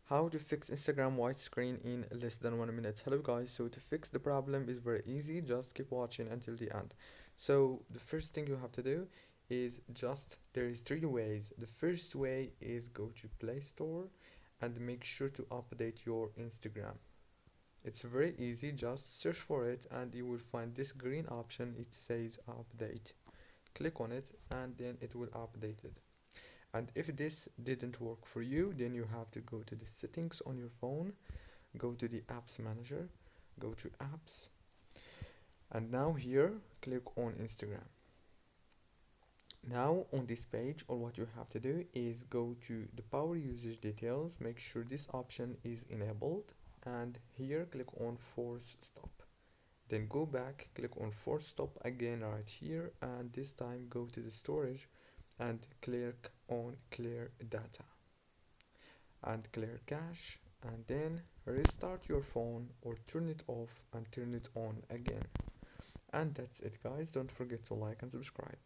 How to fix Instagram white screen in less than 1 minute. Hello guys, so to fix the problem is very easy, just keep watching until the end. So the first thing you have to do is there is three ways. The first way is go to Play Store and make sure to update your Instagram. It's very easy, just search for it and you will find this green option, it says update. Click on it and then it will update it. And if this didn't work for you, then you have to go to the settings on your phone, go to the apps manager, go to apps, and now here click on Instagram. Now on this page, all what you have to do is go to the power usage details, make sure this option is enabled, and here click on force stop. Then go back, click on force stop again right here, and this time go to the storage and click on clear data and clear cache, and then restart your phone or turn it off and turn it on again. And that's it guys, don't forget to like and subscribe.